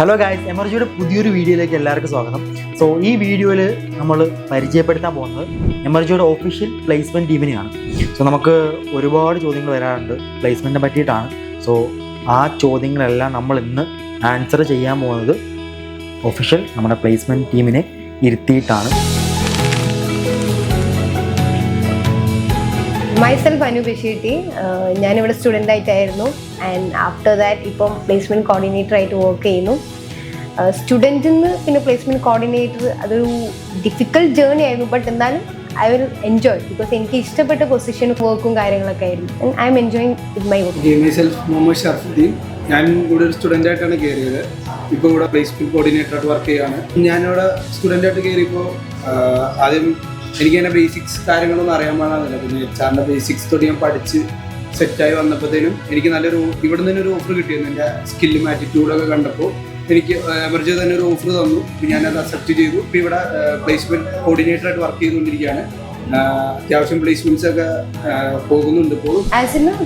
Hello guys, എമർജിയുടെ പുതിയൊരു വീഡിയോയിലേക്ക് എല്ലാവർക്കും സ്വാഗതം. സോ ഈ വീഡിയോയിൽ നമ്മൾ പരിചയപ്പെടുത്താൻ പോകുന്നത് എമർജിയുടെ ഒഫീഷ്യൽ പ്ലേസ്മെൻറ്റ് ടീമിനെയാണ്. സോ നമുക്ക് ഒരുപാട് ചോദ്യങ്ങൾ വരാറുണ്ട് പ്ലേസ്മെൻറ്റിനെ പറ്റിയിട്ടാണ്. സോ ആ ചോദ്യങ്ങളെല്ലാം നമ്മൾ ഇന്ന് ആൻസർ ചെയ്യാൻ പോകുന്നത് ഒഫീഷ്യൽ നമ്മുടെ പ്ലേസ്മെൻറ്റ് ടീമിനെ ഇരുത്തിയിട്ടാണ്. മൈസെൽഫ് അനു ബഷീട്ടി, ഞാനിവിടെ സ്റ്റുഡൻ്റ് ആയിട്ടായിരുന്നു. ആൻഡ് ആഫ്റ്റർ ദാറ്റ് ഇപ്പം പ്ലേസ്മെൻറ്റ് കോർഡിനേറ്റർ ആയിട്ട് വർക്ക് ചെയ്യുന്നു. സ്റ്റുഡൻറ്റിൽ നിന്ന് പിന്നെ പ്ലേസ്മെൻറ്റ് കോർഡിനേറ്റർ അതൊരു ഡിഫിക്കൽട്ട് ജേർണി ആയിരുന്നു. ബട്ട് എന്നാലും ഐ വിൽ എൻജോയ് ബിക്കോസ് എനിക്ക് ഇഷ്ടപ്പെട്ട പൊസിഷൻ വർക്കും കാര്യങ്ങളൊക്കെ ആയിരുന്നു. And I am enjoying with my work. Myself Muhammad Sharafuddin, ഞാൻ ഇവിടെ ഒരു സ്റ്റുഡൻ്റ് ആയിട്ടാണ് കയറിയത്. ഇപ്പോൾ ഇവിടെ പ്ലേസ്മെൻറ്റ് കോർഡിനേറ്റർ ആയിട്ട് വർക്ക് ചെയ്യുകയാണ്. ഞാനിവിടെ സ്റ്റുഡൻ്റ് ആയിട്ട് കയറിയപ്പോൾ ആദ്യം എനിക്ക് തന്നെ ബേസിക്സ് കാര്യങ്ങളൊന്നും അറിയാൻ പാടില്ല. പിന്നെ എച്ച്ആറിൻ്റെ ബേസിക്സ് തൊട്ട് ഞാൻ പഠിച്ച് സെറ്റായി വന്നപ്പോഴത്തേനും എനിക്ക് നല്ലൊരു ഇവിടെ നിന്ന് ഒരു ഓഫർ കിട്ടിയിരുന്നു. എൻ്റെ സ്കില്ലും ആറ്റിറ്റ്യൂഡൊക്കെ കണ്ടപ്പോൾ എനിക്ക് എമർജി തന്നെ ഒരു ഓഫർ തന്നു. ഞാനത് അക്സെപ്റ്റ് ചെയ്തു. ഇപ്പോൾ ഇവിടെ പ്ലേസ്മെൻറ്റ് കോർഡിനേറ്റർ ആയിട്ട് വർക്ക് ചെയ്തുകൊണ്ടിരിക്കുകയാണ്. അത്യാവശ്യം പ്ലേസ്മെന്റ്സ് ഒക്കെ പോകുന്നുണ്ട്.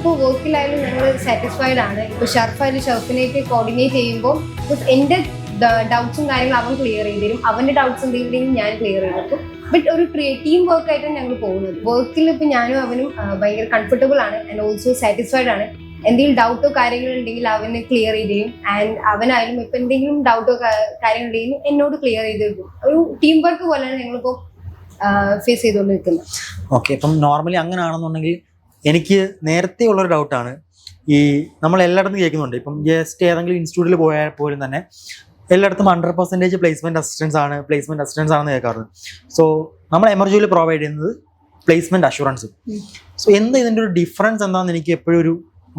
ഇപ്പോൾ വർക്കിലായാലും ഞങ്ങൾ സാറ്റിസ്ഫൈഡ് ആണ്. ഇപ്പോൾ ഷർഫായാലും ഷർഫിനേക്ക് കോർഡിനേറ്റ് ചെയ്യുമ്പോൾ എൻ്റെ ഡൗട്ട്സും കാര്യങ്ങളും അവൻ ക്ലിയർ ചെയ്ത് തരും. അവൻ്റെ ഡൗട്ട്സ് എന്തെങ്കിലും ഞാൻ ക്ലിയർ ചെയ്ത് കൊടുക്കും. ബട്ട് ഒരു ടീം വർക്ക് ആയിട്ടാണ് ഞങ്ങൾ പോകുന്നത്. വർക്കിൽ ഇപ്പോൾ ഞാനും അവനും ഭയങ്കര കംഫർട്ടബിൾ ആണ് ആൻഡ് ഓൾസോ സാറ്റിസ്ഫൈഡ് ആണ്. എന്തെങ്കിലും ഡൗട്ടോ കാര്യങ്ങളുണ്ടെങ്കിൽ അവന് ക്ലിയർ ചെയ്ത് തരും. ആൻഡ് അവനായാലും ഇപ്പം എന്തെങ്കിലും ഡൗട്ടോ കാര്യങ്ങളുണ്ടെങ്കിൽ എന്നോട് ക്ലിയർ ചെയ്ത് തരും. ഒരു ടീം വർക്ക് പോലെയാണ് ഞങ്ങളിപ്പോൾ ഫേസ് ചെയ്തുകൊണ്ട് നിൽക്കുന്നത്. ഓക്കെ, ഇപ്പം നോർമലി അങ്ങനെയാണെന്നുണ്ടെങ്കിൽ എനിക്ക് നേരത്തെ ഉള്ളൊരു ഡൗട്ടാണ്. ഈ നമ്മൾ എല്ലായിടത്തും കേൾക്കുന്നുണ്ട്, ഇപ്പം ജസ്റ്റ് ഏതെങ്കിലും ഇൻസ്റ്റിറ്റ്യൂട്ടിൽ പോയാൽ പോലും തന്നെ എല്ലായിടത്തും 100% പ്ലേസ്മെൻറ്റ് അസിസ്റ്റൻസ് ആണെന്ന് കേൾക്കാറുണ്ട്. സോ നമ്മൾ എമർജിയിൽ പ്രൊവൈഡ് ചെയ്യുന്നത് പ്ലേസ്മെൻറ്റ് അഷുറൻസും. സോ ഇതിൻ്റെ ഒരു ഡിഫറൻസ് എന്താണെന്ന് എനിക്ക് എപ്പോഴും ഒരു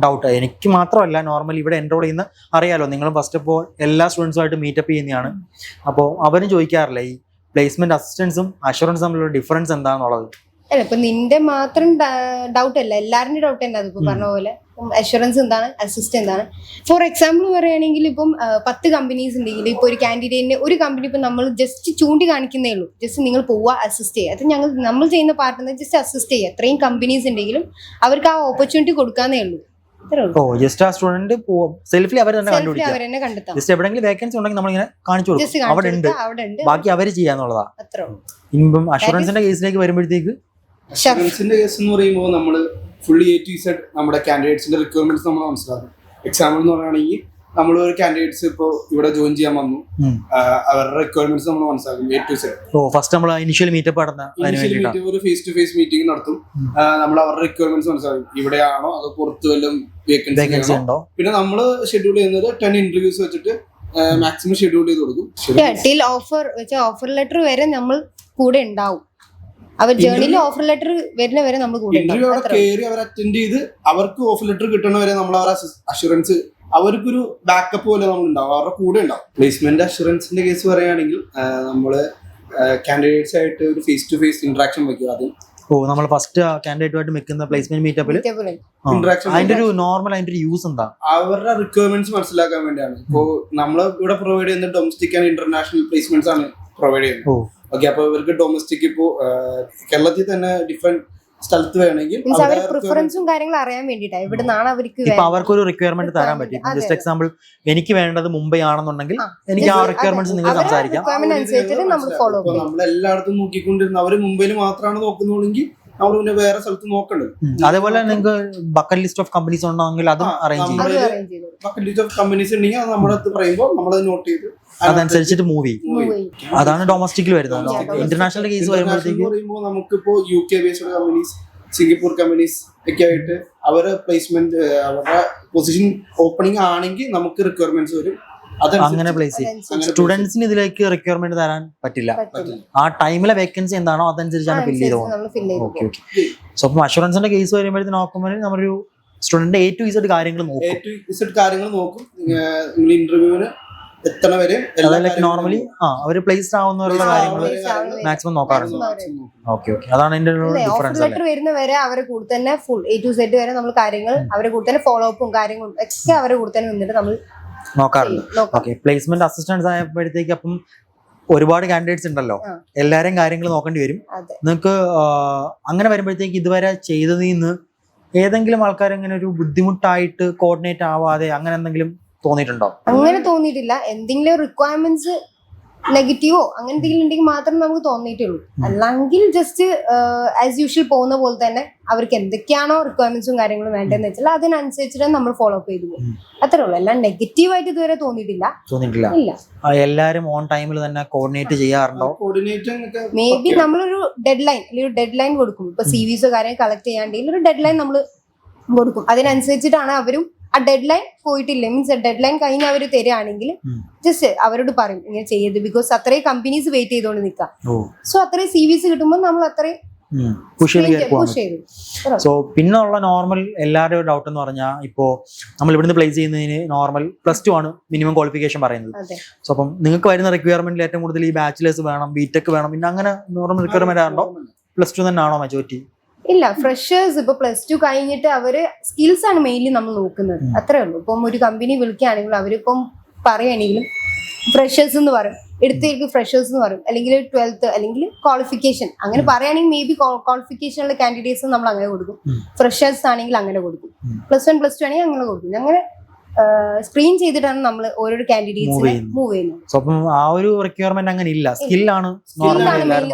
ഡൗട്ട്. എനിക്ക് മാത്രമല്ല, നോർമലി ഇവിടെ എൻറോൾ ചെയ്യുന്ന അറിയാലോ, നിങ്ങൾ ഫസ്റ്റ് ഓഫ് ഓൾ എല്ലാ സ്റ്റുഡൻസുമായിട്ട് മീറ്റപ്പ് ചെയ്യുന്നതാണ്. അപ്പോൾ അവരും ചോദിക്കാറില്ല ഈ പ്ലേസ്മെൻറ്റ് അസിസ്റ്റൻസും അഷുറൻസും തമ്മിലുള്ള ഡിഫറൻസ് എന്താണെന്നുള്ളത്. അല്ല, ഇപ്പൊ നിന്റെ മാത്രം ഡൗട്ട് അല്ല, എല്ലാവരുടെയും ഡൗട്ട് തന്നെ. അതിപ്പോ പറഞ്ഞ പോലെ അഷുറൻസ് എന്താണ്, അസിസ്റ്റ് എന്താണ്. ഫോർ എക്സാമ്പിൾ പറയുകയാണെങ്കിൽ ഇപ്പം 10 കമ്പനീസ് ഉണ്ടെങ്കിൽ ഇപ്പോൾ ഒരു കാൻഡിഡേറ്റിന് ഒരു കമ്പനി ഇപ്പം നമ്മൾ ജസ്റ്റ് ചൂണ്ടി കാണിക്കുന്നേ ഉള്ളൂ. ജസ്റ്റ് നിങ്ങൾ പോവുക, അസിസ്റ്റ് ചെയ്യുക. അത് നമ്മൾ ചെയ്യുന്ന പാർട്ട് ജസ്റ്റ് അസിസ്റ്റ് ചെയ്യുക. എത്രയും കമ്പനീസ് ഉണ്ടെങ്കിലും അവർക്ക് ആ ഓപ്പർച്യൂണിറ്റി കൊടുക്കാന്നേ ഉള്ളൂ. ജസ്റ്റ് ആ സ്റ്റുഡന്റ് സെൽഫിൽ അവർ തന്നെ കണ്ടുപിടിക്കുക. ജസ്റ്റ് എവിടെയെങ്കിലും വേക്കൻസി ഉണ്ടെങ്കിൽ നമ്മളിങ്ങനെ കാണിച്ചു കൊടുക്കും, അവിടെ ഉണ്ട്, ബാക്കി അവർ ചെയ്യാന്നുള്ളതാ. ഇപ്പം അഷുറൻസിന്റെ കേസിലേക്ക് വരുമ്പോഴത്തേക്ക്, അഷുറൻസിന്റെ കേസ് എന്ന് പറയുമ്പോൾ നമ്മൾ ഫുള്ളി A to Z നമ്മുടെ കാൻഡിഡേറ്റ്സിന്റെ റിക്വയർമെന്റ്സ് നമ്മൾ മനസ്സിലാക്കും. എക്സാമ്പിൾ എന്ന് പറയുകയാണെങ്കിൽ നമ്മൾ ഒരു കാൻഡിഡേറ്റ്സ് ഇപ്പോൾ ഇവിടെ ജോയിൻ ചെയ്യാൻ വന്നു, അവരുടെ റിക്വയർമെന്റ്സ് നമ്മൾ മനസ്സിലാക്കും A to Z. ഫസ്റ്റ് നമ്മൾ ഇനിഷ്യൽ മീറ്റപ്പ് ഒരു ഫേസ് ടു ഫേസ് മീറ്റിംഗ് നടത്തും. നമ്മൾ അവരുടെ റിക്വയർമെന്റ്സ് മനസ്സിലാക്കും. ഇവിടെയാണോ അതോ പുറത്ത് വല്ലതും വേക്കൻസി ഉണ്ടോ. പിന്നെ നമ്മൾ ഷെഡ്യൂൾ ചെയ്യുന്നത് 10 ഇന്റർവ്യൂസ് വെച്ചിട്ട് മാക്സിമം ഷെഡ്യൂൾ ചെയ്ത് കൊടുക്കും. ഓഫർ ലെറ്റർ വരെ നമ്മൾ കൂടെ ഉണ്ടാവും. അവർ ജേർണിയിൽ ഓഫർ ലെറ്റർ വരുന്ന വരെ നമ്മൾ കൂടെ ഇന്റർവ്യൂ അവിടെ കയറി അവർ അറ്റൻഡ് ചെയ്ത് അവർക്ക് ഓഫർ ലെറ്റർ കിട്ടണ വരെ നമ്മൾ അവരുടെ അഷുറൻസ്, അവർക്കൊരു ബാക്കപ്പ് പോലെ നമ്മൾ ഉണ്ടാവും, അവരുടെ കൂടെ ഉണ്ടാവും. പ്ലേസ്മെന്റ് അഷുറൻസിന്റെ കേസ് പറയുകയാണെങ്കിൽ നമ്മള് കാൻഡിഡേറ്റ്സ് ആയിട്ട് ഒരു ഫേസ് ടു ഫേസ് ഇന്ററാക്ഷൻ വെക്കും. അത് നമ്മൾ ഫസ്റ്റ് കാൻഡിഡേറ്റുമായിട്ട് വെക്കുന്ന പ്ലേസ്മെന്റ് മീറ്റപ്പിൽ ഇന്ററാക്ഷൻ. അതിന്റെ ഒരു നോർമൽ അതിന്റെ ഒരു യൂസ് എന്താ? അവരുടെ റിക്വയർമെന്റ്സ് മനസ്സിലാക്കാൻ വേണ്ടിയാണ്. ഇപ്പോ നമ്മൾ ഇവിടെ പ്രൊവൈഡ് ചെയ്യുന്ന ഡൊമസ്റ്റിക് ആൻഡ് ഇന്റർനാഷണൽ പ്ലേസ്മെന്റ്സ് ആണ് പ്രൊവൈഡ് ചെയ്യുന്നത്. ഓക്കെ, അപ്പൊ ഇവർക്ക് ഡൊമസ്റ്റിക് ഇപ്പോ കേരളത്തിൽ തന്നെ ഡിഫറെന്റ് സ്ഥലത്ത് വേണമെങ്കിൽ പ്രിഫറൻസും കാര്യങ്ങളും അറിയാൻ വേണ്ടിയിട്ടാണ്. ഇവിടുന്നാണ് അവർക്കൊരു റിക്വയർമെന്റ് തരാൻ പറ്റും. ജസ്റ്റ് എക്സാമ്പിൾ, എനിക്ക് വേണ്ടത് മുംബൈ ആണെന്നുണ്ടെങ്കിൽ എനിക്ക് ആ റിക്വയർമെന്റ്സ് നിങ്ങൾ സംസാരിക്കാം. നമ്മൾ എല്ലായിടത്തും നോക്കിക്കൊണ്ടിരുന്ന അവര് മുംബൈയിൽ മാത്രമാണ് നോക്കുന്നുള്ളെങ്കിൽ നമ്മൾ പിന്നെ വേറെ സ്ഥലത്ത് നോക്കണ്ടത്. അതേപോലെ നിങ്ങൾക്ക് ബക്കറ്റ് ലിസ്റ്റ് ഓഫ് കമ്പനീസ് ഉണ്ടെങ്കിൽ അതും അറേഞ്ച് ചെയ്യും. ബക്കറ്റ് ലിസ്റ്റ് ഓഫ് കമ്പനീസ് ഉണ്ടെങ്കിൽ അത് നമ്മുടെ അടുത്ത് പറയുമ്പോൾ നമ്മളത് നോട്ട് ചെയ്ത് അതനുസരിച്ചിട്ട് മൂവ് ചെയ്യും. അതാണ് ഡൊമസ്റ്റിക്കിൽ വരുന്നത്. ഇന്റർനാഷണൽ കേസ് വരുമ്പോഴത്തേക്ക് നമുക്കിപ്പോ UK based companies, Singapore companies ഒക്കെ ആയിട്ട് അവരെ പ്ലേസ്മെന്റ്, അവരുടെ പൊസിഷൻ ഓപ്പണിംഗ് ആണെങ്കിൽ നമുക്ക് റിക്വയർമെന്റ്സ് വരും. അങ്ങനെ പ്ലേസ് ചെയ്യും. സ്റ്റുഡൻസിന് ഇതിലേക്ക് റിക്വയർമെന്റ് തരാൻ പറ്റില്ല. ആ ടൈമിലെ വേക്കൻസി എന്താണോ അതനുസരിച്ചാണ് ഫില്ല് ചെയ്ത് പോകുന്നത്. സോ അപ്പം അഷുറൻസിന്റെ കേസ് വരുമ്പോഴത്തേക്ക് നോക്കുമ്പോൾ നമ്മളൊരു സ്റ്റുഡന്റ് A to Z കാര്യങ്ങൾ നോക്കും. നിങ്ങൾ ഇന്റർവ്യൂവിന് എത്തണ വരെ നോർമലി അവര് പ്ലേസ്ഡ് ആവുന്നവരുള്ള കാര്യങ്ങൾ മാക്സിമം നോക്കാറുണ്ട്. ഓക്കെ, അതാണ് അതിന്റെ ഡിഫറൻസ്. ലെറ്റർ വരുന്ന വരെ അവരെ കൂടെ തന്നെ ഫുൾ A to Z വരെ നമ്മൾ കാര്യങ്ങൾ അവരെ കൂടെ തന്നെ ഫോളോ അപ്പും കാര്യങ്ങളും ഒക്കെ അവരെ കൂടെ തന്നെ നിന്നിട്ട് നമ്മൾ നോക്കാറുണ്ട്. ഓക്കെ, പ്ലേസ്മെന്റ് അസിസ്റ്റൻസ് ആയപ്പോഴത്തേക്ക് അപ്പം ഒരുപാട് കാൻഡിഡേറ്റ്സ് ഉണ്ടല്ലോ, എല്ലാവരെയും കാര്യങ്ങൾ നോക്കേണ്ടി വരും. നിങ്ങൾക്ക് അങ്ങനെ വരുമ്പോഴത്തേക്ക് ഇതുവരെ ചെയ്തതിൽ നിന്ന് ഏതെങ്കിലും ആൾക്കാർ ഇങ്ങനെ ഒരു ബുദ്ധിമുട്ടായിട്ട് കോർഡിനേറ്റ് ആവാതെ അങ്ങനെ എന്തെങ്കിലും തോന്നിയിട്ടുണ്ടോ? അങ്ങനെ തോന്നിയിട്ടില്ല. എന്തെങ്കിലും റിക്വയർമെന്റ്സ് നെഗറ്റീവോ അങ്ങനെ എന്തെങ്കിലും ഉണ്ടെങ്കിൽ മാത്രമേ നമുക്ക് തോന്നിയിട്ടുള്ളൂ. അല്ലെങ്കിൽ ജസ്റ്റ് ആസ് യൂഷ്വൽ പോകുന്ന പോലെ തന്നെ അവർക്ക് എന്തൊക്കെയാണോ റിക്വയർമെന്റ്സും കാര്യങ്ങളും വേണ്ടതെന്ന് വെച്ചാൽ അതിനനുസരിച്ചിട്ട് നമ്മൾ ഫോളോ അപ്പ് ചെയ്തു പോകും. അത്രേ ഉള്ളൂ. എല്ലാം നെഗറ്റീവായിട്ട് ഇതുവരെ തോന്നിയിട്ടില്ല. ഇല്ല. എല്ലാരും ഓൺ ടൈമിൽ തന്നെ കോർഡിനേറ്റ് ചെയ്യാറുണ്ടോ? മേ ബി നമ്മളൊരു ഡെഡ് ലൈൻ അല്ലെങ്കിൽ ഒരു ഡെഡ് ലൈൻ കൊടുക്കും. ഇപ്പൊ CVs കാര്യങ്ങൾ കളക്ട് ചെയ്യാണ്ടെങ്കിൽ ഒരു ഡെഡ് ലൈൻ നമ്മൾ കൊടുക്കും. അതിനനുസരിച്ചിട്ടാണ് അവരും ആ ഡെഡ് ലൈൻ പോയിട്ടില്ല മീൻസ് ഡെഡ് ലൈൻ കഴിഞ്ഞ് അവർ തരികയാണെങ്കിൽ ജസ്റ്റ് അവരോട് പറയും ഇങ്ങനെ ചെയ്യരുത്. ബിക്കോസ് അത്രയും കമ്പനീസ് വെയിറ്റ് ചെയ്തുകൊണ്ട് നിൽക്കാം. സോ അത്രയും CVs കിട്ടുമ്പോൾ നമ്മൾ അത്രയും പുഷ് ചെയ്തു. സോ പിന്നെ ഉള്ള നോർമൽ എല്ലാവരുടെയും ഡൗട്ട് എന്ന് പറഞ്ഞാൽ ഇപ്പോൾ നമ്മൾ ഇവിടുന്ന് പ്ലേസ് ചെയ്യുന്നതിന് നോർമൽ +2 ആണ് മിനിമം ക്വാളിഫിക്കേഷൻ പറയുന്നത്. സോ അപ്പം നിങ്ങൾക്ക് വരുന്ന റിക്വയർമെന്റിൽ ഏറ്റവും കൂടുതൽ ഈ ബാച്ചിലേഴ്സ് വേണം, BTech വേണം, പിന്നെ അങ്ങനെ നോർമൽ റിക്വയർമെന്റ് ആണോ +2 തന്നെയാണോ മെജോറിറ്റി? ഇല്ല, ഫ്രഷേഴ്സ് ഇപ്പൊ +2 കഴിഞ്ഞിട്ട് അവര് സ്കിൽസ് ആണ് മെയിൻലി നമ്മൾ നോക്കുന്നത്. അത്രേ ഉള്ളൂ. ഇപ്പം ഒരു കമ്പനി വിളിക്കുകയാണെങ്കിലും അവരിപ്പം പറയുകയാണെങ്കിലും ഫ്രഷേഴ്സ് എന്ന് പറയും, എടുത്തേക്ക് ഫ്രഷേഴ്സ് എന്ന് പറയും, അല്ലെങ്കിൽ 12th അല്ലെങ്കിൽ ക്വാളിഫിക്കേഷൻ അങ്ങനെ പറയുകയാണെങ്കിൽ മേ ബി ക്വാളിഫിക്കേഷനുള്ള കാൻഡിഡേറ്റ്സ് നമ്മൾ അങ്ങനെ കൊടുക്കും. ഫ്രഷേഴ്സ് ആണെങ്കിൽ അങ്ങനെ കൊടുക്കും. +1 +2 ആണെങ്കിൽ അങ്ങനെ കൊടുക്കും. അങ്ങനെ സ്ക്രീൻ ചെയ്തിട്ടാണ് നമ്മൾ ഓരോ കാൻഡിഡേറ്റ്സിനെ മൂവ് ചെയ്യുന്നത്. സോ അപ്പം ആ ഒരു റിക്വയർമെന്റ് അങ്ങനെ ഇല്ല, സ്കില്ലാണ്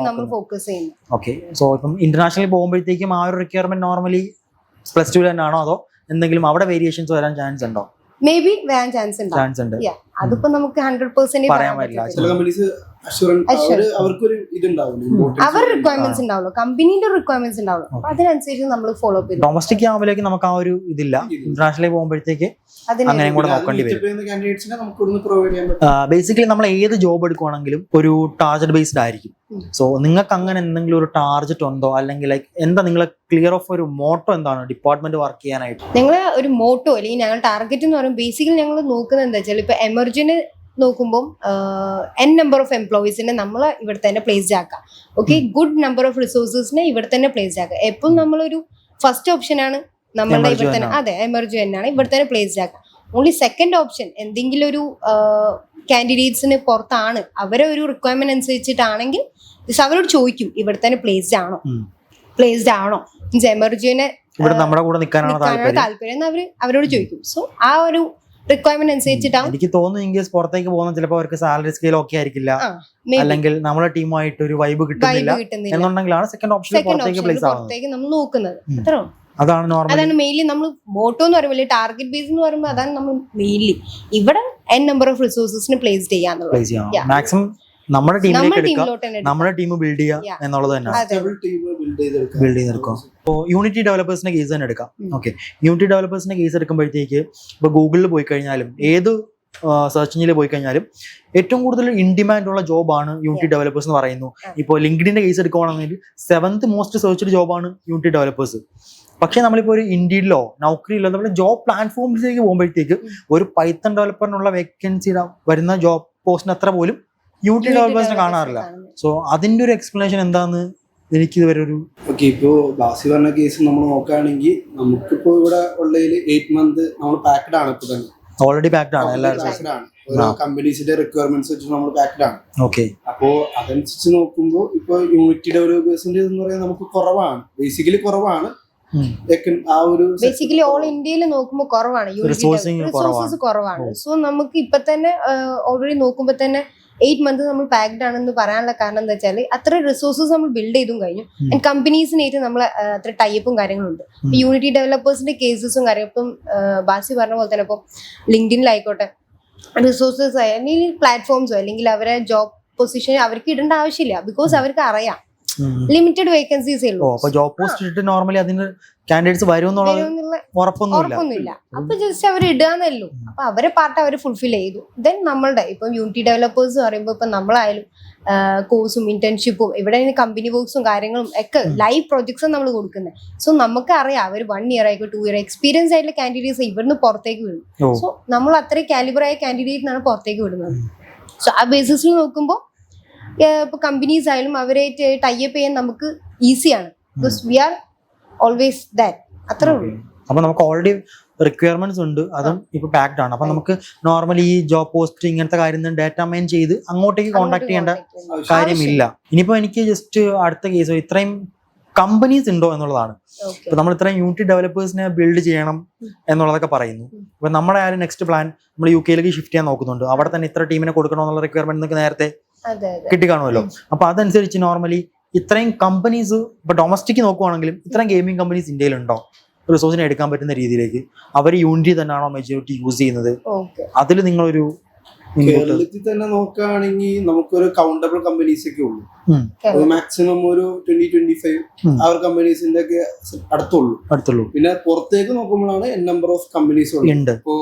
നമ്മൾ ഫോക്കസ് ചെയ്യുന്നത്. ഓക്കെ. സോ ഇപ്പം ഇന്റർനാഷണൽ പോകുമ്പോഴത്തേക്കും ആ ഒരു റിക്വയർമെന്റ് നോർമലി +2 തന്നെയാണോ അതോ എന്തെങ്കിലും അവിടെ വേരിയേഷൻസ് വരാൻ ചാൻസ് ഉണ്ടോ? മേ ബി വരാൻ ചാൻസ് ഉണ്ട്. അതിപ്പോ നമുക്ക് 100% പറയാൻ പറ്റില്ല. അവരുടെ റിക്വയർമെന്റ്സ് ഉണ്ടാവുള്ളൂ, കമ്പനിയുടെ റിക്വയർമെന്റ്സ് ഉണ്ടാവുള്ളൂ. അപ്പൊ അതിനനുസരിച്ച് നമ്മൾ ഫോളോ അപ്പ് ചെയ്യും. ഡൊമസ്റ്റിക് ആവുമ്പോഴേക്കും നമുക്ക് ആ ഒരു ഇതില്ല, ഇന്റർനാഷണലി പോകുമ്പോഴത്തേക്ക് അങ്ങനെയും കൂടെ നോക്കേണ്ടി വരും. ബേസിക്കലി നമ്മൾ ഏത് ജോബ് എടുക്കുവാണെങ്കിലും ഒരു ടാർഗറ്റ് ബേസ്ഡ് ആയിരിക്കും. സോ നിങ്ങൾക്ക് അങ്ങനെ എന്തെങ്കിലും ഒരു ടാർഗറ്റ് ഉണ്ടോ, അല്ലെങ്കിൽ ലൈക്ക് എന്താ നിങ്ങളെ ക്ലിയർ ഓഫ് ഒരു മോട്ടോ എന്താണ് ഡിപ്പാർട്ട്മെന്റ് വർക്ക് ചെയ്യാനായിട്ട്? ഞങ്ങൾ ഒരു മോട്ടോ അല്ലെങ്കിൽ ഞങ്ങൾ ടാർഗറ്റ് എന്ന് പറയുമ്പോൾ ബേസിക്കലി ഞങ്ങൾ നോക്കുന്നത് എന്താ വെച്ചാൽ ഇപ്പൊ എമർജന് നോക്കുമ്പോൾ n നമ്പർ ഓഫ് എംപ്ലോയീസിനെ നമ്മൾ ഇവിടെ തന്നെ പ്ലേസ്ഡ് ആക്കാം. ഓക്കെ, ഗുഡ് നമ്പർ ഓഫ് റിസോഴ്സസിനെ ഇവിടെ തന്നെ പ്ലേസ്ഡ് ആക്കാം. എപ്പോഴും നമ്മളൊരു ഫസ്റ്റ് ഓപ്ഷനാണ് നമ്മളുടെ ഇവിടെ തന്നെ, അതെ എമർജൻ തന്നെയാണ് ഇവിടെ തന്നെ പ്ലേസ്ഡ് ആക്കാം. ഓൺലി സെക്കൻഡ് ഓപ്ഷൻ എന്തെങ്കിലും ഒരു കാൻഡിഡേറ്റ്സിന് പുറത്താണ് അവരെ ഒരു റിക്വയർമെന്റ് അനുസരിച്ചിട്ടാണെങ്കിൽ അവരോട് ചോദിക്കും ഇവിടെ തന്നെ പ്ലേസ്ഡ് ആണോ മീൻസ് എമർജനെ നമ്മുടെ കൂടെ നിൽക്കാനാണോ താല്പര്യം എന്ന് അവരോട് ചോദിക്കും. സോ ആ ഒരു റിക്വയർമെന്റ് അനുസരിച്ചിട്ടാണ്. എനിക്ക് തോന്നുന്നു ഇംഗ്ലീഷ് പുറത്തേക്ക് പോകുന്ന ചിലപ്പോൾ അവർക്ക് സാലറി സ്കെയിൽ ഓക്കെ ആയിരിക്കില്ല, അല്ലെങ്കിൽ നമ്മുടെ ടീമായിട്ട് ഒരു വൈബ് കിട്ടുന്നില്ല എന്നുണ്ടെങ്കിലാണ് സെക്കൻഡ് ഓപ്ഷൻ പുറത്തേക്ക് നമ്മൾ നോക്കുന്നത്. അത്രേ ഉള്ളൂ. അതാണ് മെയിൻലി നമ്മൾ മോട്ടോ എന്ന് പറയുമ്പോൾ ടാർഗറ്റ് ബേസ് എന്ന് പറയുമ്പോൾ അതാണ് നമ്മൾ മെയിൻലി ഇവിടെ n നമ്പർ ഓഫ് റിസോഴ്സസിന് പ്ലേസ് ചെയ്യാന്നുള്ളത്. മാക്സിമം നമ്മുടെ ടീം ബിൽഡ് ചെയ്യുക എന്നുള്ളത് തന്നെയാണ്. ബിൽഡ് ചെയ്തെടുക്കാം. ഇപ്പോൾ യൂണിറ്റി ഡെവലപ്പേഴ്സിന്റെ കേസ് തന്നെ എടുക്കാം. ഓക്കെ, യൂണിറ്റി ഡെവലപ്പേഴ്സിന്റെ കേസ് എടുക്കുമ്പോഴത്തേക്ക് ഇപ്പോൾ ഗൂഗിളിൽ പോയി കഴിഞ്ഞാലും ഏത് സെർച്ച് എഞ്ചിനിൽ പോയി കഴിഞ്ഞാലും ഏറ്റവും കൂടുതൽ ഇൻ ഡിമാൻഡ് ഉള്ള ജോബാണ് യൂണിറ്റി ഡെവലപ്പേഴ്സ് എന്ന് പറയുന്നു. ഇപ്പോൾ ലിങ്ക്ഡിന്റെ കേസ് എടുക്കുകയാണെങ്കിൽ 7th മോസ്റ്റ് സെർച്ച്ഡ് ജോബാണ് യൂണിറ്റി ഡെവലപ്പേഴ്സ്. പക്ഷേ നമ്മളിപ്പോൾ ഒരു ഇൻഡീഡിലോ നൗക്കറിയിലോ നമ്മുടെ ജോബ് പ്ലാറ്റ്ഫോമിലേക്ക് പോകുമ്പോഴത്തേക്ക് ഒരു പൈത്തൺ ഡെവലപ്പറിനുള്ള വേക്കൻസി വരുന്ന ജോബ് പോസ്റ്റിന് അത്ര പോലും യൂണിറ്റി ഡെവലപ്പേഴ്സിനെ കാണാറില്ല. സോ അതിന്റെ ഒരു എക്സ്പ്ലനേഷൻ എന്താന്ന് എനിക്ക് ഇതുവരെ ഒരു ഇപ്പോ ബാസി പറഞ്ഞ കേസ് നമ്മൾ നോക്കുകയാണെങ്കിൽ നമുക്കിപ്പോ ഇവിടെ ഉള്ളതിൽ 8 month നമ്മൾ പാക്ഡ് ആണ്. ഇപ്പൊ തന്നെ ഓൾറെഡി പാക്ഡ് ആണ്, എല്ലാവരും കമ്പനീസിന്റെ റിക്വയർമെന്റ്സ് വെച്ച് നമ്മൾ പാക്ഡ് ആണ്. ഓക്കെ, അപ്പോ അതനുസരിച്ച് നോക്കുമ്പോൾ ഇപ്പൊ യൂണിറ്റി ഡെവലപ്പേഴ്സിന്റെ എന്ന് പറയുന്നത് നമുക്ക് കുറവാണ്, ബേസിക്കലി കുറവാണ്. ആ ഒരു ബേസിക്കലി ഓൾ ഇന്ത്യയിൽ നോക്കുമ്പോൾ കുറവാണ്, റിസോഴ്സസ് കുറവാണ്. സോ നമുക്ക് ഇപ്പൊ തന്നെ ഓൾറെഡി നോക്കുമ്പോ തന്നെ 8 month നമ്മൾ പാക്ഡ് ആണെന്ന് പറയാനുള്ള കാരണം എന്താ വെച്ചാൽ അത്ര റിസോഴ്സസ് നമ്മൾ ബിൽഡ് ചെയ്തും കഴിഞ്ഞു. ആൻഡ് കമ്പനീസിനായിട്ട് നമ്മൾ അത്ര ടൈപ്പും കാര്യങ്ങളുണ്ട്. യൂണിറ്റി ഡെവലപ്പേഴ്സിന്റെ കേസസും കാര്യം ഇപ്പം ബാസി പറഞ്ഞ പോലെ തന്നെ ഇപ്പം ലിങ്ക്ഡിനിലായിക്കോട്ടെ റിസോഴ്സസ് അല്ലെങ്കിൽ പ്ലാറ്റ്ഫോംസോ അല്ലെങ്കിൽ അവരെ ജോബ് പൊസിഷൻ അവർക്ക് ഇടേണ്ട ആവശ്യമില്ല. ബിക്കോസ് അവർക്ക് അറിയാം ലിമിറ്റഡ് വേക്കൻസീസേ ഉള്ളൂ. ജോബ് പോസ്റ്റ് ഇട്ടിട്ട് നോർമലി അതിന് കാൻഡിഡേറ്റ്സ് വരുമെന്നുള്ള ഉറപ്പൊന്നുമില്ല. അപ്പൊ ജസ്റ്റ് അവർ ഇടാന്നല്ലോ. അപ്പൊ അവരെ പാർട്ട് അവർ ഫുൾഫിൽ ചെയ്തു. ദെൻ നമ്മളുടെ ഇപ്പൊ യൂണിറ്റി ഡെവലപ്പേഴ്സ് പറയുമ്പോൾ ഇപ്പൊ നമ്മളായാലും കോഴ്സും ഇന്റേൺഷിപ്പും ഇവിടെ കമ്പനി വർക്ക്സും കാര്യങ്ങളും ഒക്കെ ലൈവ് പ്രൊജക്ട്സും നമ്മൾ കൊടുക്കുന്നത്. സോ നമുക്ക് അറിയാം അവർ 1 year ആയിക്കോ 2 year എക്സ്പീരിയൻസ് ആയിട്ടുള്ള കാൻഡിഡേറ്റ്സ് ഇവിടുന്ന് പുറത്തേക്ക് വിടും. സോ നമ്മൾ അത്രയും കാലിബറായ കാൻഡിഡേറ്റിനാണ് പുറത്തേക്ക് വിടുന്നത്. സോ ആ ബേസിസിൽ നോക്കുമ്പോൾ ഇപ്പൊ കമ്പനീസ് ആയാലും അവരായിട്ട് ടൈപ്പ് ചെയ്യാൻ നമുക്ക് ഈസിയാണ്. Because we are always that. അത്രേ ഉള്ളൂ. അപ്പൊ നമുക്ക് ഓൾറെഡി റിക്വയർമെന്റ്സ് ഉണ്ട്, അതും ഇപ്പൊ പാക്ഡ് ആണ്. അപ്പൊ നമുക്ക് നോർമലി ഈ ജോബ് പോസ്റ്റ് ഇങ്ങനത്തെ കാര്യം ഡാറ്റ മൈൻ ചെയ്ത് അങ്ങോട്ടേക്ക് കോൺടാക്ട് ചെയ്യേണ്ട കാര്യമില്ല. ഇനിയിപ്പോ എനിക്ക് ജസ്റ്റ് അടുത്ത കേസ് ഇത്രയും കമ്പനീസ് ഉണ്ടോ എന്നുള്ളതാണ്. ഓക്കെ ഇപ്പൊ നമ്മൾ ഇത്രയും യൂണിറ്റ് ഡെവലപ്പേഴ്സിനെ ബിൽഡ് ചെയ്യണം എന്നുള്ളതൊക്കെ പറയുന്നു. ഇപ്പൊ നമ്മുടെ ആ ഒരു നെക്സ്റ്റ് പ്ലാൻ നമ്മൾ UK ഷിഫ്റ്റ് ചെയ്യാൻ നോക്കുന്നുണ്ട്. അവിടെ തന്നെ ഇത്ര ടീമിനെ കൊടുക്കണോ എന്നുള്ള റിക്വയർമെന്റ് നിങ്ങൾക്ക് നേരത്തെ അതെ അതെ കിട്ടിക്കാണുമല്ലോ. അപ്പൊ അതനുസരിച്ച് നോർമലി ഇത്രയും കമ്പനീസ് ഇപ്പൊ ഡൊമസ്റ്റിക് നോക്കുവാണെങ്കിലും ഇത്രയും ഗെയിമിംഗ് കമ്പനീസ് ഇന്ത്യയിലുണ്ടോ റിസോഴ്സിനെ എടുക്കാൻ പറ്റുന്ന രീതിയിലേക്ക്? അവർ യൂണിറ്റി തന്നെയാണോ മെജോറിറ്റി യൂസ് ചെയ്യുന്നത്? ഓക്കെ അതിൽ നിങ്ങളൊരു കേരളത്തിൽ തന്നെ നോക്കുകയാണെങ്കിൽ നമുക്കൊരു കൗണ്ടബിൾ കമ്പനീസ് ഒക്കെ ഉള്ളൂ. മാക്സിമം ഒരു 20-25 ആ ഒരു കമ്പനീസിന്റെ ഒക്കെ അടുത്തുള്ളൂ. പിന്നെ പുറത്തേക്ക് നോക്കുമ്പോഴാണ് നമ്പർ ഓഫ് കമ്പനീസ് ഉണ്ട്. ഇപ്പോ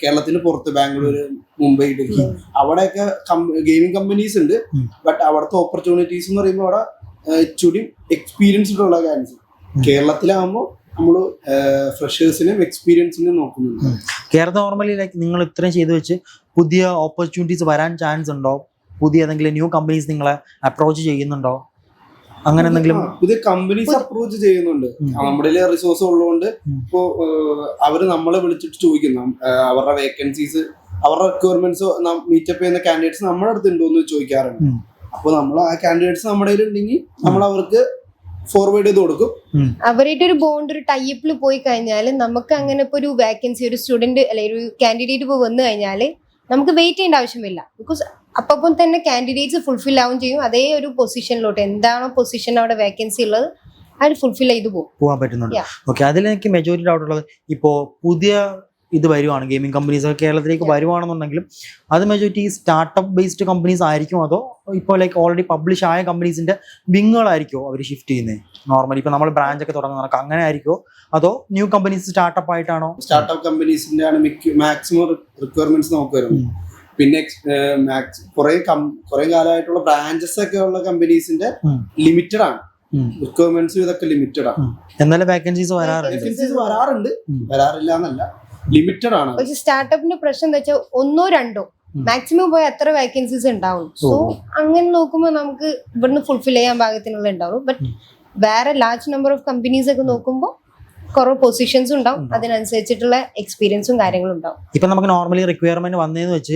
കേരളത്തിന് പുറത്ത് ബാംഗ്ലൂർ, മുംബൈ, ഡൽഹി അവിടെയൊക്കെ ഗെയിമിംഗ് കമ്പനീസ് ഉണ്ട്. ബട്ട് അവിടുത്തെ ഓപ്പർച്യൂണിറ്റീസ് എന്ന് പറയുമ്പോൾ അവിടെ ചുടി എക്സ്പീരിയൻസ്ഡ് ഉള്ള കാര്യങ്ങൾ. കേരളത്തിലാകുമ്പോൾ നമ്മള് ഫ്രഷേഴ്സിനും എക്സ്പീരിയൻസിനും നോക്കുന്നുണ്ട്. കേരളത്തിൽ നോർമലി ലൈക്ക് നിങ്ങൾ ഇത്രയും ചെയ്തു വെച്ച് പുതിയ ഓപ്പർച്യൂണിറ്റീസ് വരാൻ ചാൻസ് ഉണ്ടോ? പുതിയ ഏതെങ്കിലും ന്യൂ കമ്പനീസ് നിങ്ങളെ അപ്രോച്ച് ചെയ്യുന്നുണ്ടോ? അങ്ങനെ എന്തെങ്കിലും പുതിയ കമ്പനീസ് അപ്രോച്ച് ചെയ്യുന്നുണ്ട്. നമ്മുടെ റിസോഴ്സ് ഉള്ളതുകൊണ്ട് ഇപ്പോ അവര് നമ്മളെ വിളിച്ചിട്ട് ചോദിക്കുന്നു അവരുടെ വേക്കൻസീസ്, അവരുടെ റിക്വയർമെന്റ്സ് മീറ്റപ്പ് ചെയ്യുന്ന കാൻഡിഡേറ്റ്സ് നമ്മുടെ അടുത്ത് ഉണ്ടോ എന്ന് ചോദിക്കാറുണ്ട്. അപ്പൊ നമ്മൾ ആ കാൻഡിഡേറ്റ്സ് നമ്മുടെ കയ്യിൽ ഉണ്ടെങ്കിൽ നമ്മൾ അവർക്ക് ഫോർവേഡ് ചെയ്ത് കൊടുക്കും. അവരായിട്ട് ഒരു ബോണ്ട്, ഒരു ടൈപ്പിൽ പോയി കഴിഞ്ഞാൽ നമുക്ക് അങ്ങനെ ഇപ്പൊ ഒരു വേക്കൻസി, ഒരു സ്റ്റുഡന്റ് അല്ലെങ്കിൽ ഒരു കാൻഡിഡേറ്റ് ഇപ്പോൾ വന്നു കഴിഞ്ഞാൽ നമുക്ക് വെയിറ്റ് ചെയ്യേണ്ട ആവശ്യമില്ല. ബിക്കോസ് അപ്പം തന്നെ കാൻഡിഡേറ്റ്സ് ഫുൾഫിൽ ആവും ചെയ്യും. അതേ ഒരു പൊസിഷനിലോട്ട് എന്താണോ പൊസിഷൻ അവിടെ വേക്കൻസി ഉള്ളത് അത് ഫുൾഫിൽ ചെയ്ത് പോകാൻ പറ്റുന്നുണ്ട്. ഓക്കെ, അതിലെനിക്ക് മെജോറിറ്റി ഡൗട്ട് ഉള്ളത് ഇപ്പോ പുതിയ ഇത് വരുവാണ്, ഗെയിമിംഗ് കമ്പനീസ് കേരളത്തിലേക്ക് വരുവാണെന്നുണ്ടെങ്കിലും അത് മെജോറിറ്റി സ്റ്റാർട്ടപ്പ് ബേസ്ഡ് കമ്പനീസ് ആയിരിക്കും, അതോ ഇപ്പോൾ ലൈക്ക് ഓൾറെഡി പബ്ലിഷ് ആയ കമ്പനീസിന്റെ വിങ്ങുകളായിരിക്കുമോ അവർ ഷിഫ്റ്റ് ചെയ്യുന്നത്? നോർമലി ഇപ്പൊ നമ്മൾ ബ്രാഞ്ച് ഒക്കെ തുടങ്ങുന്ന അങ്ങനെ ആയിരിക്കുമോ, അതോ ന്യൂ കമ്പനീസ് സ്റ്റാർട്ടപ്പ് ആയിട്ടാണോ? സ്റ്റാർട്ടപ്പ് കമ്പനീസിന്റെ ആണ് മാക്സിമം റിക്വയർമെന്റ്സ് നമുക്ക് വരുന്നത്. പിന്നെ കുറെ കാലമായിട്ടുള്ള ബ്രാഞ്ചസ് ഒക്കെ ഉള്ള കമ്പനീസിന്റെ ലിമിറ്റഡ് ആണ് റിക്വയർമെന്റ്സ്, ഇതൊക്കെ ലിമിറ്റഡ് ആണ്. എന്നാലും വേക്കൻസീസ് വരാറുണ്ട്, വരാറില്ല എന്നല്ല, ലിമിറ്റഡ് ആണ്. പക്ഷെ സ്റ്റാർട്ടപ്പിന്റെ പ്രശ്നം എന്താ വെച്ചാൽ 1-2 മാക്സിമം പോയി എത്ര വേക്കൻസീസ് ഉണ്ടാവും. സോ അങ്ങനെ നോക്കുമ്പോൾ നമുക്ക് ഇവിടുന്ന് ഫുൾഫിൽ ചെയ്യാൻ പാകത്തിനുള്ള ഉണ്ടാവും. ബട്ട് വേറെ ലാർജ് നമ്പർ ഓഫ് കമ്പനീസ് ഒക്കെ നോക്കുമ്പോൾ കുറെ പൊസിഷൻസ് ഉണ്ടാവും, അതിനനുസരിച്ചിട്ടുള്ള എക്സ്പീരിയൻസും കാര്യങ്ങളും ഉണ്ടാവും. ഇപ്പൊ നമുക്ക് നോർമലി റിക്വയർമെന്റ് വന്നതെന്ന് വെച്ച്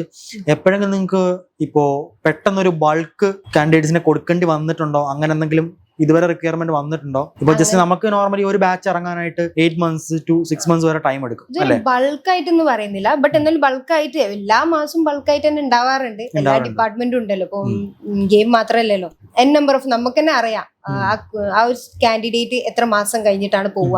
എപ്പോഴെങ്കിലും നിങ്ങൾക്ക് ഇപ്പോ പെട്ടെന്നൊരു ബൾക്ക് കാൻഡിഡേറ്റ്സിനെ കൊടുക്കേണ്ടി വന്നിട്ടുണ്ടോ? അങ്ങനെ എന്തെങ്കിലും ഇതുവരെ റിക്വയർമെന്റ് വന്നിട്ടുണ്ടോ? ഇപ്പൊ ജസ്റ്റ് നമുക്ക് നോർമലി ഒരു ബാച്ച് ഇറങ്ങാനായിട്ട് 8 months to 6 months വരെ ടൈം എടുക്കും അല്ലേ? ബൾക്കായിട്ടൊന്നും പറയുന്നില്ല, ബട്ട് എന്നാലും ബൾക്കായിട്ട് എല്ലാ മാസവും ബൾക്കായിട്ട് തന്നെ ഉണ്ടാവാറുണ്ട്. എല്ലാ ഡിപ്പാർട്ട്മെന്റും ഉണ്ടല്ലോ, ഇപ്പൊ ഗെയിം മാത്രമല്ലല്ലോ. നമ്പർ ഓഫ് നമുക്ക് തന്നെ അറിയാം ആ ഒരു കാൻഡിഡേറ്റ് എത്ര മാസം കഴിഞ്ഞിട്ടാണ് പോവുക,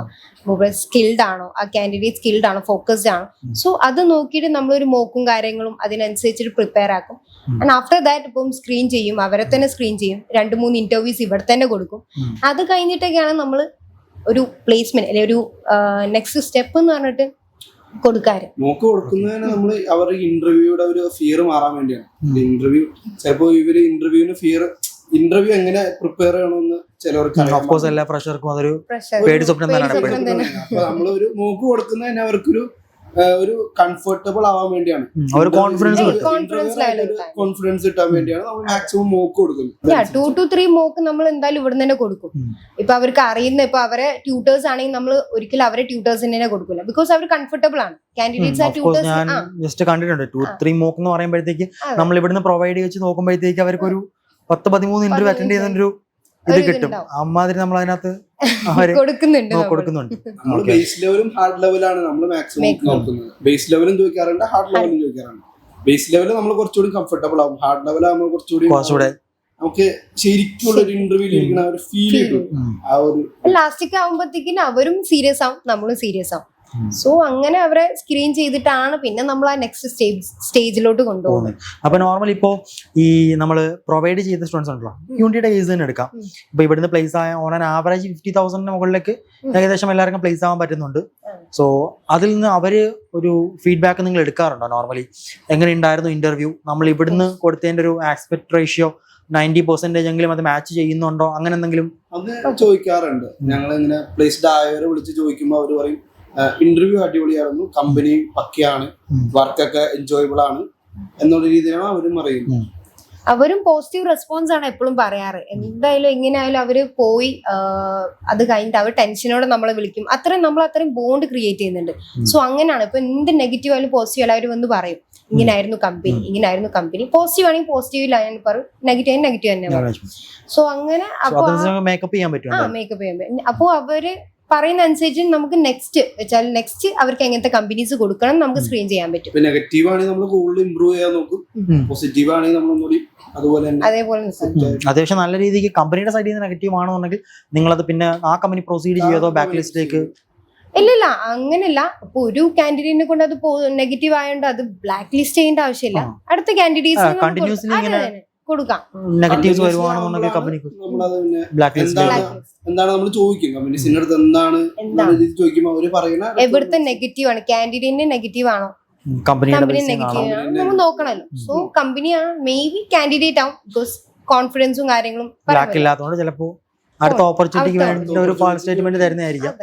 സ്കിൽഡ് ആണോ, ആ കാൻഡിഡേറ്റ് സ്കിൽഡ് ആണോ, ഫോക്കസ്ഡ് ആണോ. സോ അത് നോക്കിയിട്ട് നമ്മളൊരു മോക്കും കാര്യങ്ങളും അതിനനുസരിച്ചിട്ട് പ്രിപ്പയർ ആക്കും. ആൻഡ് ആഫ്റ്റർ ദാറ്റ് ഇപ്പം സ്ക്രീൻ ചെയ്യും, അവരെ തന്നെ സ്ക്രീൻ ചെയ്യും, 2-3 ഇന്റർവ്യൂസ് ഇവിടെ തന്നെ കൊടുക്കും. അത് കഴിഞ്ഞിട്ടൊക്കെയാണ് നമ്മൾ ഒരു പ്ലേസ്മെന്റ് അല്ലെങ്കിൽ ഒരു നെക്സ്റ്റ് സ്റ്റെപ്പ് എന്ന് പറഞ്ഞിട്ട് കൊടുക്കാറ്. മോക്ക് കൊടുക്കുന്നതിന് നമ്മൾ അവരുടെ ഇന്റർവ്യൂയുടെ ഒരു ഫിയർ മാറാൻ വേണ്ടിയാണ്. ഇന്റർവ്യൂ ചിലപ്പോ ഇവര് ഇന്റർവ്യൂ എങ്ങനെ പ്രിപ്പയർ ചെയ്യണമെന്ന് ചിലവർക്ക് എല്ലാ ഫ്രഷർക്കും അതൊരു പേടി സ്വപ്നം തന്നെയാണ്. അപ്പൊ നമ്മളൊരു മോക്ക് കൊടുക്കുന്നതിന് അവർക്കൊരു ഒരു കംഫർട്ടബിൾ ആവാൻ വേണ്ടിയാണ്, കോൺഫിഡൻസ് കിട്ടാൻ വേണ്ടിയാണ് നമ്മൾ മാക്സിമം മോക്ക് കൊടുക്കുന്നത്. 2 to 3 മോക്ക് നമ്മൾ എന്തായാലും ഇവിടെ തന്നെ കൊടുക്കും. ഇപ്പൊ അവർക്ക് അറിയുന്ന, ഇപ്പൊ അവരെ ട്യൂട്ടേഴ്സ് ആണെങ്കിൽ നമ്മൾ ഒരിക്കലും അവരെ ട്യൂട്ടേഴ്സിന് തന്നെ കൊടുക്കില്ല. ബിക്കോസ് അവർ കംഫർട്ടബിൾ ആണ്. കാൻഡിഡേറ്റ്സ് ആ ട്യൂട്ടേഴ്സ് ഞാൻ ജസ്റ്റ് കണ്ടിട്ടുണ്ട്. 2-3 മോക്ക് എന്ന് പറയുമ്പോഴത്തേക്ക് നമ്മൾ ഇവിടുന്ന് പ്രൊവൈഡ് ചെയ്ത് നോക്കുമ്പോഴത്തേക്ക് അവർക്ക് ഒരു 10-13 ഇന്റർവ്യൂ അറ്റൻഡ് ചെയ്യുന്നൊരു ഇത് കിട്ടും. അമ്മാതിരി നമ്മൾ അതിനകത്ത് കൊടുക്കുന്നുണ്ട്. ബേസ് ലെവലും ഹാർഡ് ലെവലാണ് നമ്മൾ മാക്സിമം നോക്കുന്നത്. ബേസ് ലെവലും ചോദിക്കാറുണ്ട്, ഹാർഡ് ലെവലും ചോദിക്കാറുണ്ട്. ബേസ് ലെവൽ നമ്മൾ കുറച്ചുകൂടി കംഫർട്ടബിൾ ആവും, ഹാർഡ് ലെവൽ ആകുമ്പോൾ കുറച്ചുകൂടി നമുക്ക് ശരിക്കുള്ള ഒരു ഇന്റർവ്യൂവിൽ ഇരിക്കുന്ന ഒരു ഫീൽ കിട്ടും. ആ ഒരു ലാസ്റ്റിക് ആവുമ്പോഴത്തേക്കിന് അവരും സീരിയസ് ആവും, നമ്മളും സീരിയസ് ആവും. സോ അങ്ങനെ അവരെ സ്ക്രീൻ ചെയ്തിട്ടാണ് പിന്നെ നമ്മൾ ആ നെക്സ്റ്റ് സ്റ്റേജിലോട്ട് കൊണ്ടുപോകുന്നത്. അപ്പൊ നോർമലി ഇപ്പോ ഈ നമ്മൾ പ്രൊവൈഡ് ചെയ്ത സ്റ്റുഡൻസ് ഉണ്ടല്ലോ, യൂണിറ്റിയുടെ കേസ് തന്നെ എടുക്കാം. ഇപ്പൊ ഇവിടുന്ന് പ്ലേസ് ആയ ഓൺ ആൻ ആവറേജ് 50,000 മുകളിലേക്ക് ഏകദേശം എല്ലാവർക്കും പ്ലേസ് ആവാൻ പറ്റുന്നുണ്ട്. സോ അതിൽ നിന്ന് അവര് ഒരു ഫീഡ്ബാക്ക് നിങ്ങൾ എടുക്കാറുണ്ടോ? നോർമലി എങ്ങനെ ഉണ്ടായിരുന്നു ഇന്റർവ്യൂ, നമ്മൾ ഇവിടുന്ന് കൊടുത്തതിന്റെ ഒരു ആസ്പെക്ട് റേഷ്യോ 90% എങ്കിലും അത് മാച്ച് ചെയ്യുന്നുണ്ടോ, അങ്ങനെ എന്തെങ്കിലും? അത് ചോദിക്കാറുണ്ട്. ഞങ്ങൾ ഇങ്ങനെ പ്ലേസ്ഡ് ആയവരെ വിളിച്ച് ചോദിക്കുമ്പോൾ അവർ പറയും ഇന്റർവ്യൂ അടിപൊളിയായിരുന്നു, കമ്പനി പക്കയാണ്, വർക്കൊക്കെ എൻജോയബിൾ ആണ് എന്നുള്ള രീതിയിലാണ് അവരും പറയുന്നത്. അവരും പോസിറ്റീവ് റെസ്പോൺസ് ആണ് എപ്പോഴും പറയാറ്. എന്തായാലും എങ്ങനെയായാലും അവര് പോയി അത് കഴിഞ്ഞിട്ട് അവർ ടെൻഷനോടെ നമ്മളെ വിളിക്കും. നമ്മൾ അത്രയും ബോണ്ട് ക്രിയേറ്റ് ചെയ്യുന്നുണ്ട്. സോ അങ്ങനെയാണ്. ഇപ്പൊ എന്ത് നെഗറ്റീവ് ആയാലും പോസിറ്റീവ് ആയാലും അവർ വന്ന് പറയും. ഇങ്ങനായിരുന്നു കമ്പനി പോസിറ്റീവ് ആണെങ്കിൽ പോസിറ്റീവ് പറയും, നെഗറ്റീവ് ആണെങ്കിൽ നെഗറ്റീവ് തന്നെ പറയും. സോ അങ്ങനെ അപ്പൊ മേക്കപ്പ് ചെയ്യാൻ പറ്റും. മേക്കപ്പ് ചെയ്യാൻ പറ്റും. അപ്പൊ അവര് പറയുന്ന അനുസരിച്ച് നമുക്ക് നെക്സ്റ്റ് അവർക്ക് എങ്ങനത്തെ കമ്പനീസ് കൊടുക്കണം നമുക്ക് സ്ക്രീൻ ചെയ്യാൻ പറ്റും. നെഗറ്റീവ് ആണെങ്കിൽ നമ്മൾ കൂടുതൽ ഇമ്പ്രൂവ് ചെയ്യാൻ നോക്കും, പോസിറ്റീവ് ആണെങ്കിൽ നമ്മൾ അതുപോലെ അത്യാവശ്യം നല്ല രീതിക്ക് കമ്പനിയുടെ സൈഡിൽ നിന്ന് നെഗറ്റീവ് ആണെന്നുണ്ടെങ്കിൽ നിങ്ങളത് പിന്നെ ആ കമ്പനി പ്രൊസീഡ് ചെയ്തോ ബാക്ക് ലിസ്റ്റിലേക്ക്? ഇല്ല അങ്ങനെയല്ല. അപ്പൊ ഒരു കാൻഡിഡേറ്റിനെ കൊണ്ട് അത് നെഗറ്റീവ് ആയതുകൊണ്ട് അത് ബ്ലാക്ക് ലിസ്റ്റ് ചെയ്യേണ്ട ആവശ്യമില്ല. അടുത്ത കാൻഡിഡേറ്റ്സ് കൊടുക്കാം. നെഗറ്റീവ്സ് വരുവാണെന്നുണ്ടെങ്കിൽ കമ്പനിക്ക് ബ്ലാക്ക് ലിസ്റ്റ് എന്താണ് നമ്മൾ ചോദിക്കും, കമ്പനീസിന്റെ അടുത്ത് എന്താണ് ചോദിക്കുമ്പോൾ അവര് പറയുന്ന എവിടുത്തെ നെഗറ്റീവ് ആണ്, കാൻഡിഡേറ്റിന്റെ നെഗറ്റീവ് ആണോ കമ്പനി നെഗറ്റീവ് ആണോ നമ്മൾ നോക്കണല്ലോ. സോ കമ്പനിയാണ് മേ ബി കാൻഡിഡേറ്റ് ആവും, ബിക്കോസ് കോൺഫിഡൻസും കാര്യങ്ങളും ബ്ലാക്ക് ഇല്ലാത്തതുകൊണ്ട് ചിലപ്പോ അടുത്ത ഓപ്പർച്യൂണിറ്റിക്ക് വേണ്ടി ഒരു ഫാൾസ് സ്റ്റേറ്റ്മെന്റ് തരുന്നതായിരിക്കാം.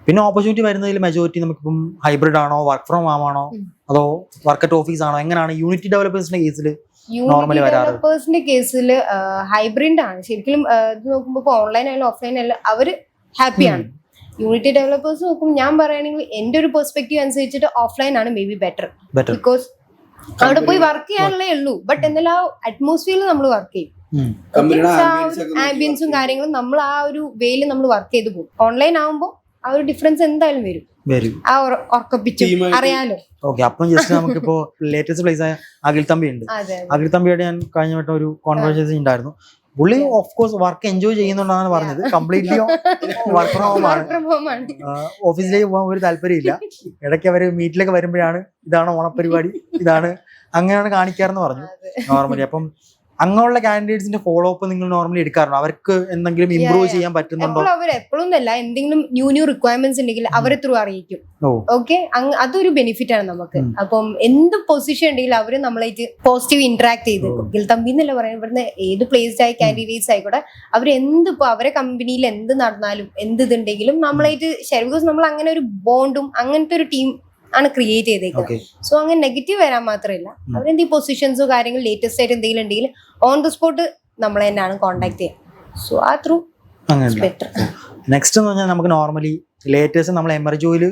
പിന്നെ ഓപ്പർച്യൂണിറ്റി വരുന്നതിൽ മെജോറിറ്റി നമുക്കിപ്പം ഹൈബ്രിഡ് ആണോ, വർക്ക് ഫ്രം ഹോം ആണോ, അതോ വർക്ക് അറ്റ് ഓഫീസ് ആണോ, എങ്ങനെയാണ് യൂണിറ്റി ഡെവലപ്പേഴ്സിന്റെ കേസിൽ നോർമലി വരാറ്? ഡെവലപ്പേഴ്സിന്റെ കേസിൽ ഹൈബ്രിഡ് ആണ് ശരിക്കും. ഇത് നോക്കുമ്പോൾ ഓൺലൈൻ ആയാലും ഓഫ്ലൈൻ ആയാലും അവര് ഹാപ്പിയാണ്. യൂണിറ്റി ഡെവലപ്പേഴ്സ് നോക്കുമ്പോൾ ഞാൻ പറയുകയാണെങ്കിൽ എന്റെ ഒരു പെർസ്പെക്റ്റീവ് അനുസരിച്ചിട്ട് ഓഫ്ലൈൻ ആണ് മേ ബി ബെറ്റർ, ബിക്കോസ് അവിടെ പോയി വർക്ക് ചെയ്യാനുള്ളേ ഉള്ളൂ. ബട്ട് എന്നാലും ആ അറ്റ്മോസ്ഫിയറിൽ നമ്മൾ വർക്ക് ചെയ്യും, ആംബിയൻസും കാര്യങ്ങളും നമ്മൾ ആ ഒരു വേയിൽ നമ്മൾ വർക്ക് ചെയ്ത് പോകും. ഓൺലൈൻ ആവുമ്പോൾ ആ ഒരു ഡിഫറൻസ് എന്തായാലും വരും. ആ ഉറക്കപ്പിച്ചു അറിയാലോ. ഓക്കെ, അപ്പം ജസ്റ്റ് നമുക്കിപ്പോ ലേറ്റസ്റ്റ് പ്ലേസ് ആയ അഖിൽ തമ്പി ഉണ്ട്. അഖിൽ തമ്പിയായിട്ട് ഞാൻ കഴിഞ്ഞ വട്ടം ഒരു കോൺവെർസേഷൻ ഉണ്ടായിരുന്നു. പുള്ളി ഓഫ് കോഴ്സ് വർക്ക് എൻജോയ് ചെയ്യുന്നുണ്ടെന്നാണ് പറഞ്ഞത്. കംപ്ലീറ്റ്ലി വർക്ക് ഫ്രം ഹോം ആണ്. ഓഫീസിലേക്ക് പോകാൻ ഒരു താല്പര്യമില്ല. ഇടയ്ക്ക് അവര് മീറ്റിലൊക്കെ വരുമ്പോഴാണ് ഇതാണ് ഓണപരിപാടി, ഇതാണ് അങ്ങനെയാണ് കാണിക്കാറെന്ന് പറഞ്ഞു നോർമലി. അപ്പം അങ്ങനെയുള്ള കാൻഡിഡേറ്റ്സിന്റെ ഫോളോ അപ്പ് നിങ്ങൾ നോർമലി എടുക്കാറുണ്ടോ? അവർക്ക് എന്തെങ്കിലും ഇംപ്രൂവ് ചെയ്യാൻ പറ്റുന്നുണ്ടോ? അവർ എപ്പോഴും അല്ല, എന്തെങ്കിലും ന്യൂ റിക്വയർമെന്റ്സ് ഉണ്ടെങ്കിൽ അവരെ ത്രൂ അറിയിക്കും. ഓക്കെ, അതൊരു ബെനിഫിറ്റ് ആണ് നമുക്ക്. അപ്പം എന്ത് പൊസിഷൻ ഉണ്ടെങ്കിലും അവര് നമ്മളായിട്ട് പോസിറ്റീവ് ഇന്ററാക്ട് ചെയ്തേക്കും. ഗിൽ തമ്പി എന്നല്ല പറയുന്നത്, ഇവിടുന്ന് ഏത് പ്ലേസ്ഡ് ആയ കാൻഡിഡേറ്റ്സ് ആയിക്കോട്ടെ, അവരെന്ത് അവരെ കമ്പനിയിൽ എന്ത് നടന്നാലും എന്ത് ഇതുണ്ടെങ്കിലും നമ്മളായിട്ട് ഷെയർ, ബിക്കോസ് നമ്മൾ അങ്ങനെ ഒരു ബോണ്ടും അങ്ങനത്തെ ഒരു ടീം ആണ് ക്രിയേറ്റ് ചെയ്തേക്കുന്നത്. സോ അങ്ങനെ നെഗറ്റീവ് വരാൻ മാത്രമല്ല, അവരെന്തെങ്കിലും പൊസിഷൻസോ കാര്യങ്ങൾ ലേറ്റസ്റ്റ് ആയിട്ട് എന്തെങ്കിലും ഉണ്ടെങ്കിൽ ഓൺ ദ സ്പോട്ട് നമ്മളെ തന്നെയാണ് കോൺടാക്ട് ചെയ്യുക. സോ ആ ത്രൂ ബെറ്റർ. നെക്സ്റ്റ് എന്ന് പറഞ്ഞാൽ നമുക്ക് നോർമലി ലേറ്റസ്റ്റ് നമ്മൾ എമർജോയിൽ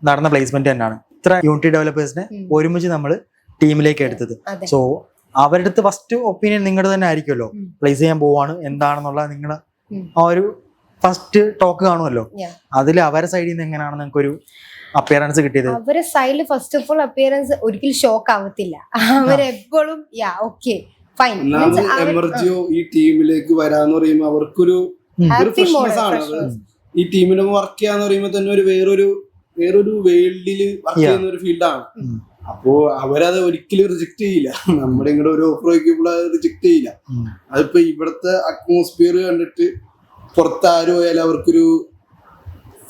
നടന്ന പ്ലേസ്മെന്റ് തന്നെയാണ്. ഇത്ര യൂണിറ്റി ഡെവലപ്പേഴ്സിനെ ഒരുമിച്ച് നമ്മൾ ടീമിലേക്ക് എടുത്തത്. സോ അവരുടെ അടുത്ത് ഫസ്റ്റ് ഒപ്പീനിയൻ നിങ്ങളുടെ തന്നെ ആയിരിക്കുമല്ലോ, പ്ലേസ് ചെയ്യാൻ പോവാണ് എന്താണെന്നുള്ള നിങ്ങളുടെ ആ ഒരു ഫസ്റ്റ് ടോക്ക് കാണുമല്ലോ. അതിൽ അവരുടെ സൈഡിൽ നിന്ന് എങ്ങനെയാണ് നിങ്ങൾക്ക് ഒരു അപ്പിയറൻസ് കിട്ടിയത്? അവരെ സൈഡിൽ ഫസ്റ്റ് ഓഫ് ഓൾ അപ്പിയറൻസ് ഒരിക്കലും ഷോക്ക് ആവത്തില്ല. അവരെപ്പോഴും ഓക്കെ ഫൈൻ. എമർജിയോ ഈ ടീമിലേക്ക് വരാന്ന് പറയുമ്പോൾ അവർക്കൊരു ഫ്രഷ്നെസ് ആണ്. ഈ ടീമിന് വർക്ക് ചെയ്യാന്ന് പറയുമ്പോൾ തന്നെ ഒരു വേറൊരു വേൾഡില് വർക്ക് ചെയ്യുന്ന ഒരു ഫീൽഡാണ്. അപ്പോ അവരത് ഒരിക്കലും റിജക്ട് ചെയ്യില്ല. നമ്മുടെ ഇങ്ങോട്ട് ഒരു ഓഫർ വയ്ക്കുമ്പോൾ അത് റിജക്ട് ചെയ്യില്ല. അതിപ്പോ ഇവിടുത്തെ അറ്റ്മോസ്ഫിയർ കണ്ടിട്ട് പുറത്താരും പോയാലും അവർക്കൊരു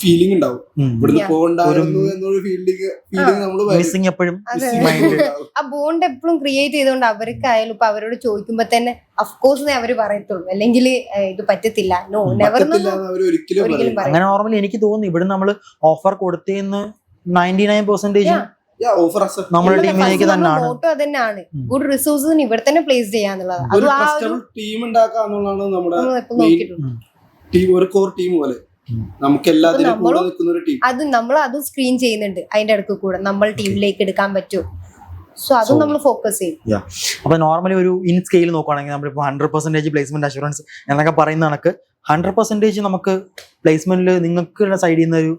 ഫീലിംഗ് ഉണ്ടാവും, ഇവിടുന്ന് പോകണ്ടായിരുന്നു എന്നൊരു ഫീലിംഗ് നമ്മൾ എപ്പോഴും ആ ബോണ്ട് എപ്പോഴും ക്രിയേറ്റ് ചെയ്തുകൊണ്ട് അവർക്കായാലും ഇപ്പൊ അവരോട് ചോദിക്കുമ്പോ തന്നെ അഫ്കോഴ്സ് അവര് പറയത്തുള്ളൂ, അല്ലെങ്കിൽ ഇത് പറ്റത്തില്ല, നോ നെവർ. അങ്ങനെ നോർമലി എനിക്ക് തോന്നുന്നു ഇവിടെ നമ്മള് ഓഫർ കൊടുത്തേന്ന് 99% നമ്മുടെ ടീമിലേക്ക് തന്നെയാണ്. മോട്ടോ തന്നെയാണ് ഗുഡ് റിസോഴ്സസ് ഇവിടെ തന്നെ പ്ലേസ് ചെയ്യാന്നുള്ളത്. അത് ആ ഒരു ടീം ഉണ്ടാക്കുക എന്നുള്ളതാണ് നമ്മുടെ ഒരു കോർ ടീം പോലെ. നമുക്ക് എല്ലാത്തിനും കൂടെ നിൽക്കുന്ന ഒരു ടീം. അത് നമ്മൾ അതും സ്ക്രീൻ ചെയ്യുന്നുണ്ട് അതിന്റെ അടുത്ത് കൂടെ നമ്മൾ ടീമിലേക്ക് എടുക്കാൻ പറ്റും. സോ അതും നമ്മൾ ഫോക്കസ് ചെയ്യും. അപ്പൊ നോർമലി ഒരു ഇൻ സ്കെയിൽ നോക്കുകയാണെങ്കിൽ നമ്മളിപ്പോ 100% പ്ലേസ്മെന്റ് അഷുറൻസ് എന്നൊക്കെ പറയുന്ന കണക്ക് 100% നമുക്ക് പ്ലേസ്മെന്റിൽ നിങ്ങൾക്ക് സൈഡിൽ നിന്ന് ഒരു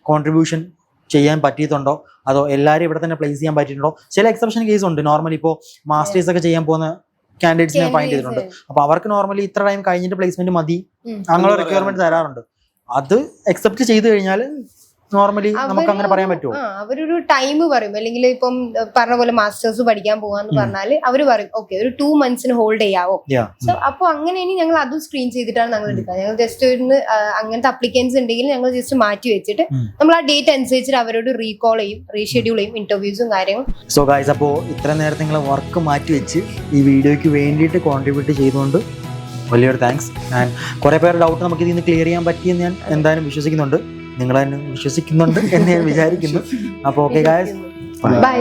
കോൺട്രിബ്യൂഷൻ ചെയ്യാൻ പറ്റിയിട്ടുണ്ടോ, അതോ എല്ലാവരും ഇവിടെ തന്നെ പ്ലേസ് ചെയ്യാൻ പറ്റിയിട്ടുണ്ടോ? ചില എക്സെപ്ഷൻ കേസ് ഉണ്ട്. നോർമലി ഇപ്പോൾ മാസ്റ്റേഴ്സ് ഒക്കെ ചെയ്യാൻ പോകുന്ന കാൻഡിഡേറ്റ്സിനെ ഫൈൻഡ് ചെയ്തിട്ടുണ്ട്. അപ്പൊ അവർക്ക് നോർമലി ഇത്ര ടൈം കഴിഞ്ഞിട്ട് പ്ലേസ്മെന്റ് മതി അങ്ങനെ റിക്വയർമെന്റ് തരാറുണ്ട്. അത് അക്സെപ്റ്റ് ചെയ്ത് കഴിഞ്ഞാൽ നോർമലി നമുക്ക് അങ്ങനെ പറയാൻ പറ്റുമോ? അവരൊരു ടൈം പറയും, അല്ലെങ്കിൽ ഇപ്പം പറഞ്ഞ പോലെ മാസ്റ്റേഴ്സ് പഠിക്കാൻ പോവാന്ന് പറഞ്ഞാൽ അവര് പറയും ഓക്കെ ഒരു 2 months ഹോൾഡ് ചെയ്യാവോ. സോ അപ്പൊ അങ്ങനെ ഞങ്ങൾ അതും സ്ക്രീൻ ചെയ്തിട്ടാണ് ഞങ്ങൾ എടുക്കുക. ഞങ്ങൾ ജസ്റ്റ് ഒരു അങ്ങനത്തെ അപ്ലിക്കൻസ് ഉണ്ടെങ്കിൽ ഞങ്ങൾ ജസ്റ്റ് മാറ്റി വെച്ചിട്ട് നമ്മൾ ആ ഡേറ്റ് അനുസരിച്ചിട്ട് അവരോട് റീകോൾ ചെയ്യും, റീഷെഡ്യൂൾ ചെയ്യും, ഇന്റർവ്യൂസും കാര്യങ്ങളും. സോ ഗൈസ്, അപ്പോൾ ഇത്ര നേരത്തെ നിങ്ങൾ വർക്ക് മാറ്റി വെച്ച് ഈ വീഡിയോയ്ക്ക് വേണ്ടിയിട്ട് കോൺട്രിബ്യൂട്ട് ചെയ്തുകൊണ്ട് വലിയൊരു താങ്ക്സ്. ആൻഡ് കുറേ പേരുടെ ഡൗട്ട് നമുക്ക് ഇതിൽ നിന്ന് ക്ലിയർ ചെയ്യാൻ പറ്റിയെന്ന് ഞാൻ എന്തായാലും വിശ്വസിക്കുന്നുണ്ട്. നിങ്ങൾ തന്നെ വിശ്വസിക്കുന്നുണ്ട് എന്ന് ഞാൻ വിചാരിക്കുന്നു. അപ്പോൾ ഓക്കെ ഗൈസ്, ബൈ.